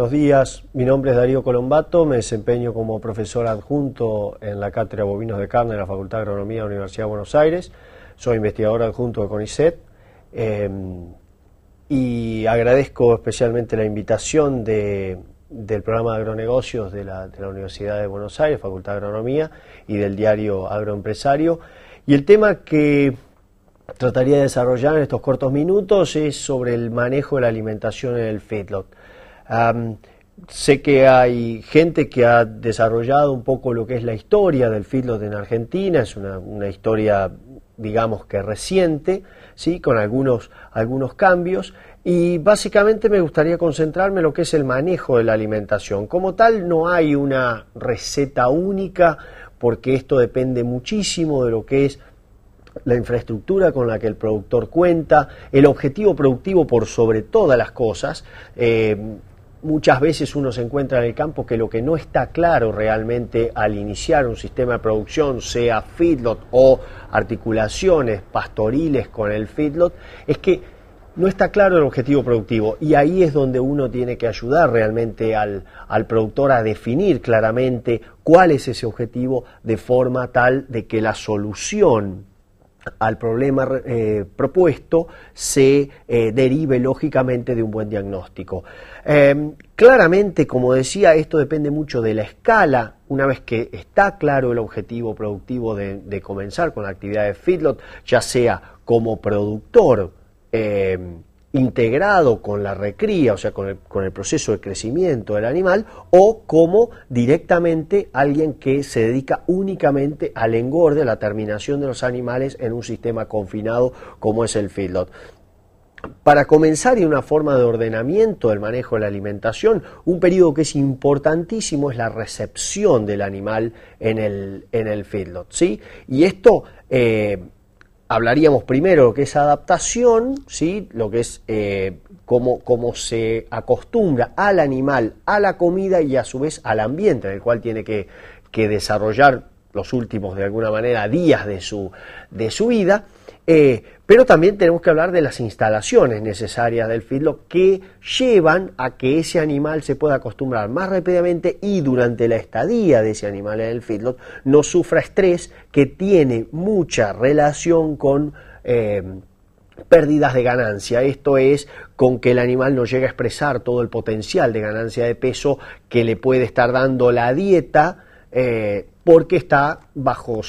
buenos días. Mi nombre es Darío Colombato, me desempeño como profesor adjunto en la Cátedra Bovinos de Carne de la Facultad de Agronomía de la Universidad de Buenos Aires. Soy investigador adjunto de CONICET y agradezco especialmente la invitación del programa de agronegocios de la Universidad de Buenos Aires, Facultad de Agronomía, y del diario Agroempresario. Y el tema que trataría de desarrollar en estos cortos minutos es sobre el manejo de la alimentación en el feedlot. Sé que hay gente que ha desarrollado un poco lo que es la historia del feedlot en Argentina, es una historia, digamos que reciente, ¿sí? Con algunos cambios, y básicamente me gustaría concentrarme en lo que es el manejo de la alimentación. Como tal, no hay una receta única, porque esto depende muchísimo de lo que es la infraestructura con la que el productor cuenta, el objetivo productivo por sobre todas las cosas. Muchas veces uno se encuentra en el campo que lo que no está claro realmente al iniciar un sistema de producción, sea feedlot o articulaciones pastoriles con el feedlot, es que no está claro el objetivo productivo, y ahí es donde uno tiene que ayudar realmente al productor a definir claramente cuál es ese objetivo, de forma tal de que la solución al problema propuesto se derive lógicamente de un buen diagnóstico. Claramente, como decía, esto depende mucho de la escala. Una vez que está claro el objetivo productivo de comenzar con la actividad de feedlot, ya sea como productor integrado con la recría, o sea, con el proceso de crecimiento del animal, o como directamente alguien que se dedica únicamente al engorde, a la terminación de los animales en un sistema confinado como es el feedlot. Para comenzar, y una forma de ordenamiento del manejo de la alimentación, un periodo que es importantísimo es la recepción del animal en el feedlot, ¿sí? Y esto hablaríamos primero de lo que es adaptación, ¿sí? Lo que es cómo se acostumbra al animal a la comida y a su vez al ambiente en el cual tiene que desarrollar los últimos, de alguna manera, días de su vida. Pero también tenemos que hablar de las instalaciones necesarias del feedlot que llevan a que ese animal se pueda acostumbrar más rápidamente y durante la estadía de ese animal en el feedlot no sufra estrés, que tiene mucha relación con pérdidas de ganancia. Esto es, con que el animal no llega a expresar todo el potencial de ganancia de peso que le puede estar dando la dieta, porque está bajo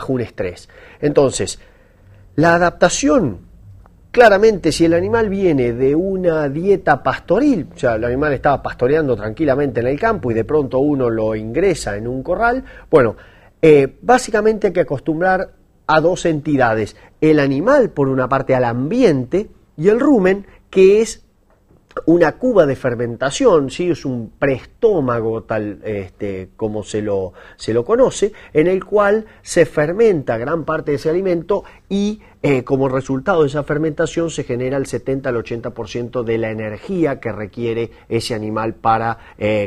un estrés. Entonces, la adaptación, claramente, si el animal viene de una dieta pastoril, o sea, el animal estaba pastoreando tranquilamente en el campo y de pronto uno lo ingresa en un corral, bueno, básicamente hay que acostumbrar a dos entidades: el animal, por una parte, al ambiente, y el rumen, que es una cuba de fermentación, ¿sí? Es un preestómago tal como se lo conoce, en el cual se fermenta gran parte de ese alimento y como resultado de esa fermentación se genera el 70 al 80% de la energía que requiere ese animal para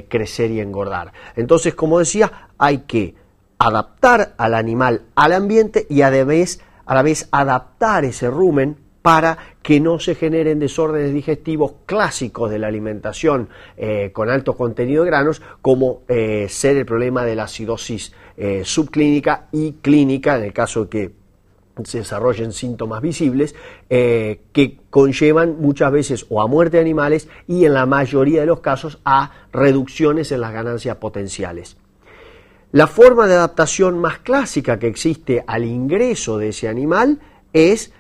crecer y engordar. Entonces, como decía, hay que adaptar al animal al ambiente y a la vez adaptar ese rumen para que no se generen desórdenes digestivos clásicos de la alimentación con alto contenido de granos, como ser el problema de la acidosis subclínica y clínica, en el caso de que se desarrollen síntomas visibles, que conllevan muchas veces o a muerte de animales y en la mayoría de los casos a reducciones en las ganancias potenciales. La forma de adaptación más clásica que existe al ingreso de ese animal es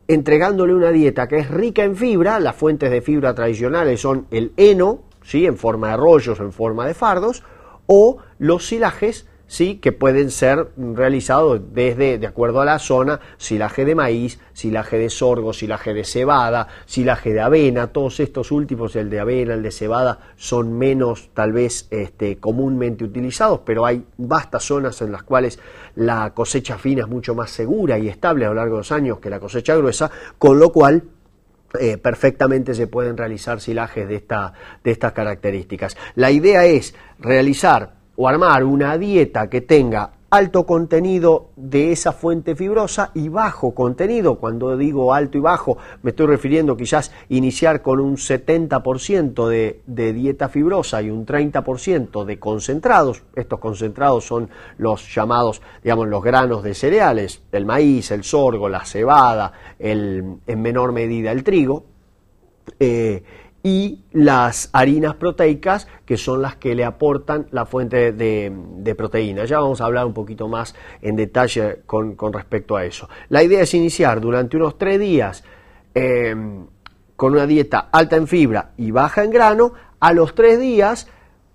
entregándole una dieta que es rica en fibra. Las fuentes de fibra tradicionales son el heno, ¿sí? En forma de rollos o en forma de fardos, o los silajes, ¿sí? Que pueden ser realizados de acuerdo a la zona: silaje de maíz, silaje de sorgo, silaje de cebada, silaje de avena. Todos estos últimos, el de avena, el de cebada, son menos tal vez comúnmente utilizados, pero hay vastas zonas en las cuales la cosecha fina es mucho más segura y estable a lo largo de los años que la cosecha gruesa, con lo cual perfectamente se pueden realizar silajes de estas características. La idea es realizar o armar una dieta que tenga alto contenido de esa fuente fibrosa y bajo contenido. Cuando digo alto y bajo, me estoy refiriendo quizás iniciar con un 70% de dieta fibrosa y un 30% de concentrados. Estos concentrados son los llamados, digamos, los granos de cereales, el maíz, el sorgo, la cebada, en menor medida el trigo. Y las harinas proteicas, que son las que le aportan la fuente de proteína. Ya vamos a hablar un poquito más en detalle con respecto a eso. La idea es iniciar durante unos 3 días con una dieta alta en fibra y baja en grano. A los 3 días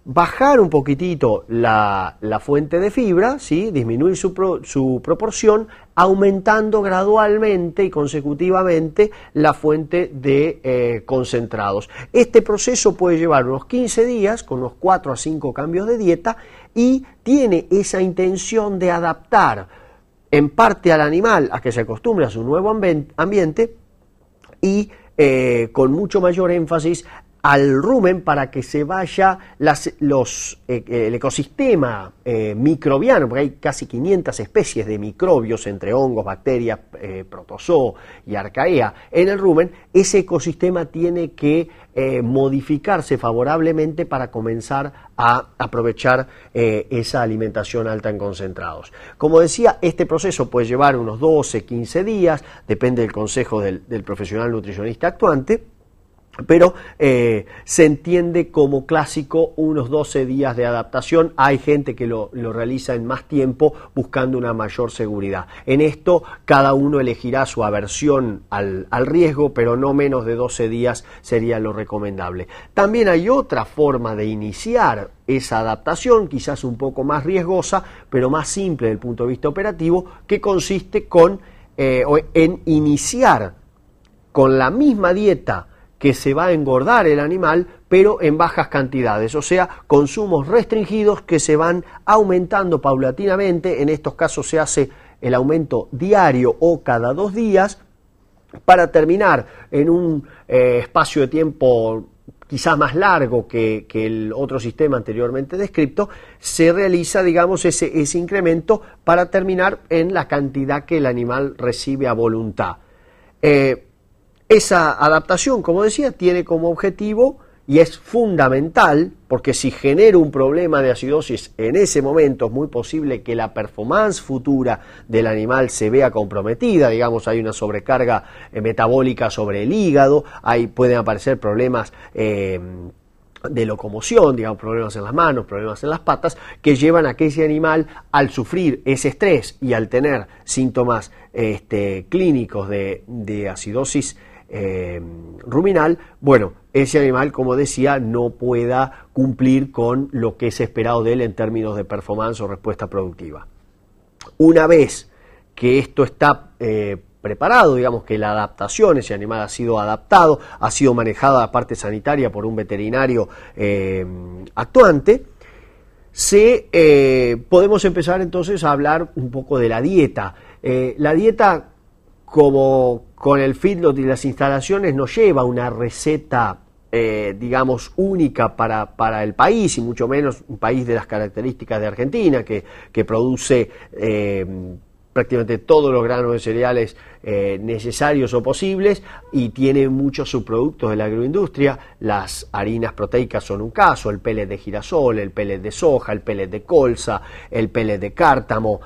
bajar un poquitito la fuente de fibra, ¿sí? Disminuir su proporción, aumentando gradualmente y consecutivamente la fuente de concentrados. Este proceso puede llevar unos 15 días con unos 4 a 5 cambios de dieta y tiene esa intención de adaptar en parte al animal a que se acostumbre a su nuevo ambiente y con mucho mayor énfasis al rumen para que se vaya el ecosistema microbiano, porque hay casi 500 especies de microbios entre hongos, bacterias, protozoo y arcaea en el rumen. Ese ecosistema tiene que modificarse favorablemente para comenzar a aprovechar esa alimentación alta en concentrados. Como decía, este proceso puede llevar unos 12, 15 días, depende del consejo del profesional nutricionista actuante, pero se entiende como clásico unos 12 días de adaptación. Hay gente que lo realiza en más tiempo buscando una mayor seguridad. En esto cada uno elegirá su aversión al riesgo, pero no menos de 12 días sería lo recomendable. También hay otra forma de iniciar esa adaptación, quizás un poco más riesgosa, pero más simple desde el punto de vista operativo, que consiste en iniciar con la misma dieta que se va a engordar el animal, pero en bajas cantidades, o sea, consumos restringidos que se van aumentando paulatinamente. En estos casos se hace el aumento diario o cada 2 días para terminar en un espacio de tiempo quizás más largo que el otro sistema anteriormente descrito. Se realiza, digamos, ese incremento para terminar en la cantidad que el animal recibe a voluntad. Esa adaptación, como decía, tiene como objetivo, y es fundamental, porque si genera un problema de acidosis en ese momento es muy posible que la performance futura del animal se vea comprometida. Digamos, hay una sobrecarga metabólica sobre el hígado, pueden aparecer problemas de locomoción, digamos, problemas en las manos, problemas en las patas, que llevan a que ese animal, al sufrir ese estrés y al tener síntomas clínicos de acidosis ruminal, bueno, ese animal, como decía, no pueda cumplir con lo que es esperado de él en términos de performance o respuesta productiva. Una vez que esto está preparado, digamos que la adaptación, ese animal ha sido adaptado, ha sido manejada la parte sanitaria por un veterinario actuante, podemos empezar entonces a hablar un poco de la dieta. La dieta, como con el feedlot y las instalaciones, nos lleva una receta digamos única para el país, y mucho menos un país de las características de Argentina, que produce prácticamente todos los granos de cereales necesarios o posibles, y tiene muchos subproductos de la agroindustria. Las harinas proteicas son un caso: el pellet de girasol, el pellet de soja, el pellet de colza, el pellet de cártamo,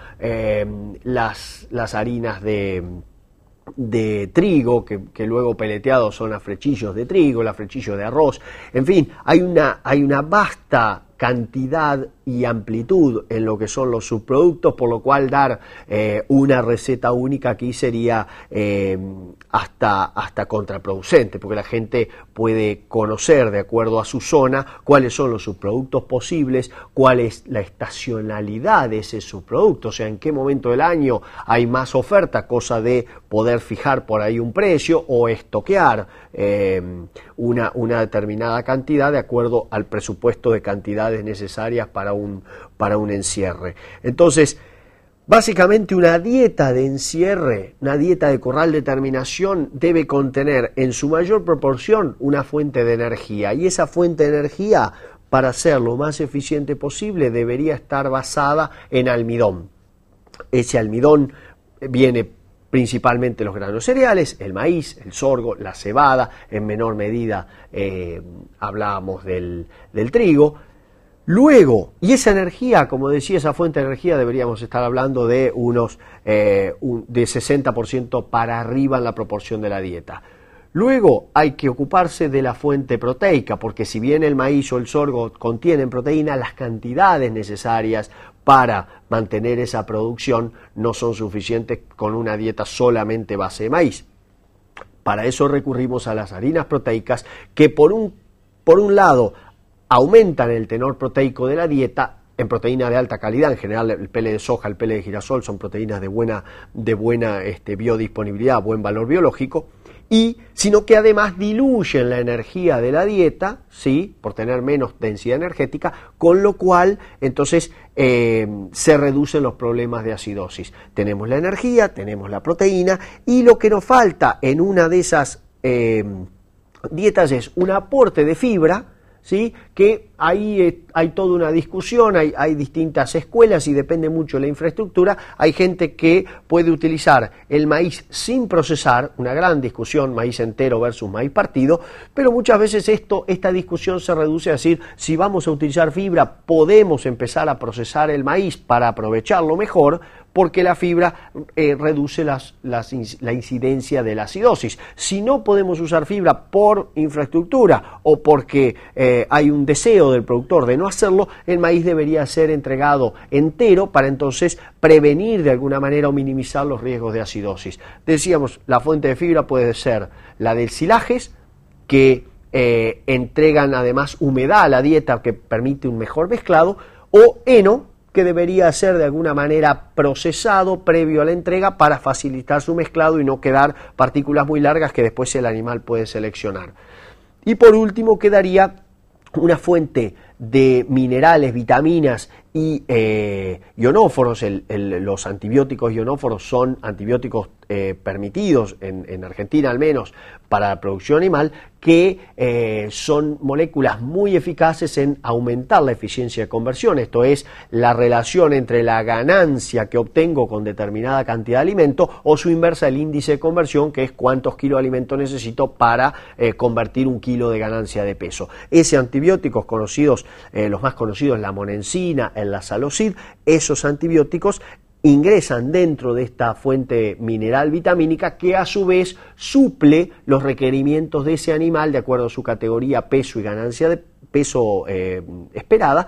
las harinas de trigo, que luego peleteados son afrechillos de trigo, el afrechillo de arroz. En fin, hay una vasta cantidad y amplitud en lo que son los subproductos, por lo cual dar una receta única aquí sería hasta contraproducente, porque la gente puede conocer, de acuerdo a su zona, cuáles son los subproductos posibles, cuál es la estacionalidad de ese subproducto, o sea, en qué momento del año hay más oferta, cosa de poder fijar por ahí un precio o estoquear una determinada cantidad de acuerdo al presupuesto de cantidades necesarias para un encierre. Entonces, básicamente una dieta de encierre, una dieta de corral de terminación, debe contener en su mayor proporción una fuente de energía, y esa fuente de energía para ser lo más eficiente posible, debería estar basada en almidón. Ese almidón viene principalmente de los granos cereales, el maíz, el sorgo, la cebada, en menor medida hablábamos del trigo. Luego, y esa energía, como decía, esa fuente de energía deberíamos estar hablando de unos de 60% para arriba en la proporción de la dieta. Luego hay que ocuparse de la fuente proteica, porque si bien el maíz o el sorgo contienen proteína, las cantidades necesarias para mantener esa producción no son suficientes con una dieta solamente base de maíz. Para eso recurrimos a las harinas proteicas, que por un lado aumentan el tenor proteico de la dieta en proteína de alta calidad. En general el pele de soja, el pele de girasol son proteínas de buena biodisponibilidad, buen valor biológico, sino que además diluyen la energía de la dieta, ¿sí?, por tener menos densidad energética, con lo cual entonces se reducen los problemas de acidosis. Tenemos la energía, tenemos la proteína, y lo que nos falta en una de esas dietas es un aporte de fibra, ¿sí?, que ahí hay toda una discusión, hay distintas escuelas y depende mucho de la infraestructura. Hay gente que puede utilizar el maíz sin procesar, una gran discusión, maíz entero versus maíz partido, pero muchas veces esta discusión se reduce a decir, si vamos a utilizar fibra, podemos empezar a procesar el maíz para aprovecharlo mejor, porque la fibra reduce la incidencia de la acidosis. Si no podemos usar fibra por infraestructura o porque hay un deseo del productor de no hacerlo, el maíz debería ser entregado entero para entonces prevenir de alguna manera o minimizar los riesgos de acidosis. Decíamos, la fuente de fibra puede ser la de silajes, que entregan además humedad a la dieta, que permite un mejor mezclado, o heno, que debería ser de alguna manera procesado previo a la entrega para facilitar su mezclado y no quedar partículas muy largas que después el animal puede seleccionar. Y por último quedaría una fuente de minerales, vitaminas y ionóforos. Los antibióticos ionóforos son antibióticos permitidos, en Argentina al menos, para la producción animal, que son moléculas muy eficaces en aumentar la eficiencia de conversión. Esto es, la relación entre la ganancia que obtengo con determinada cantidad de alimento o su inversa, el índice de conversión, que es cuántos kilos de alimento necesito para convertir un kilo de ganancia de peso. Ese antibióticos conocidos, los más conocidos, la monensina, el lasalocid, esos antibióticos ingresan dentro de esta fuente mineral vitamínica, que a su vez suple los requerimientos de ese animal de acuerdo a su categoría, peso y ganancia de peso esperada.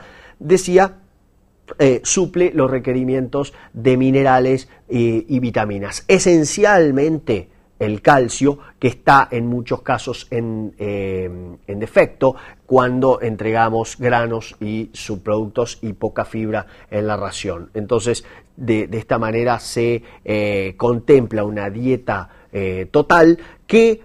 Suple los requerimientos de minerales y vitaminas. Esencialmente el calcio, que está en muchos casos en defecto cuando entregamos granos y subproductos y poca fibra en la ración. Entonces, de esta manera se contempla una dieta total, que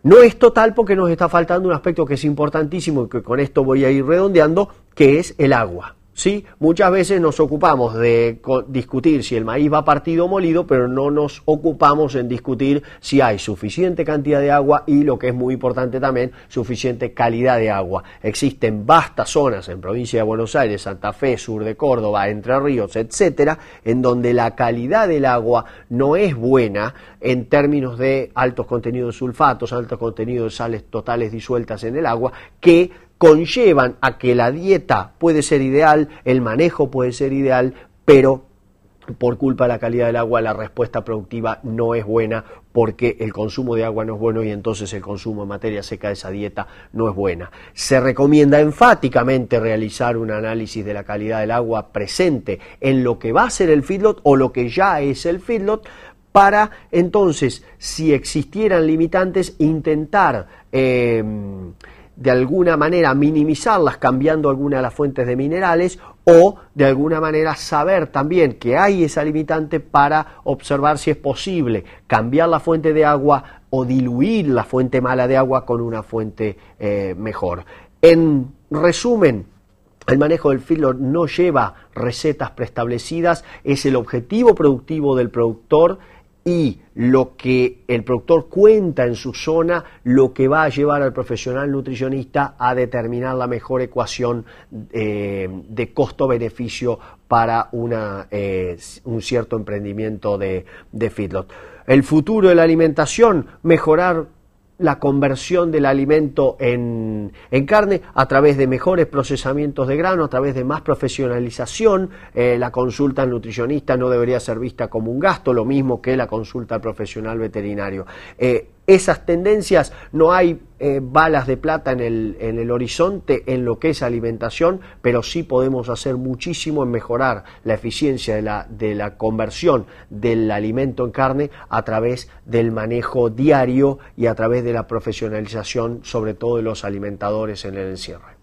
no es total porque nos está faltando un aspecto que es importantísimo y que con esto voy a ir redondeando, que es el agua. ¿Sí? Muchas veces nos ocupamos de discutir si el maíz va partido o molido, pero no nos ocupamos en discutir si hay suficiente cantidad de agua y, lo que es muy importante también, suficiente calidad de agua. Existen vastas zonas en provincia de Buenos Aires, Santa Fe, sur de Córdoba, Entre Ríos, etcétera, en donde la calidad del agua no es buena en términos de altos contenidos de sulfatos, altos contenidos de sales totales disueltas en el agua, que conllevan a que la dieta puede ser ideal, el manejo puede ser ideal, pero por culpa de la calidad del agua la respuesta productiva no es buena, porque el consumo de agua no es bueno y entonces el consumo de materia seca de esa dieta no es buena. Se recomienda enfáticamente realizar un análisis de la calidad del agua presente en lo que va a ser el feedlot o lo que ya es el feedlot, para entonces, si existieran limitantes, intentar de alguna manera minimizarlas cambiando alguna de las fuentes de minerales, o de alguna manera saber también que hay esa limitante para observar si es posible cambiar la fuente de agua o diluir la fuente mala de agua con una fuente mejor. En resumen, el manejo del feedlot no lleva recetas preestablecidas, es el objetivo productivo del productor y lo que el productor cuenta en su zona, lo que va a llevar al profesional nutricionista a determinar la mejor ecuación de costo-beneficio para un cierto emprendimiento de feedlot. El futuro de la alimentación, mejorar la conversión del alimento en carne a través de mejores procesamientos de grano, a través de más profesionalización. La consulta al nutricionista no debería ser vista como un gasto, lo mismo que la consulta al profesional veterinario. Esas tendencias, no hay balas de plata en el horizonte en lo que es alimentación, pero sí podemos hacer muchísimo en mejorar la eficiencia de la conversión del alimento en carne a través del manejo diario y a través de la profesionalización, sobre todo de los alimentadores en el encierre.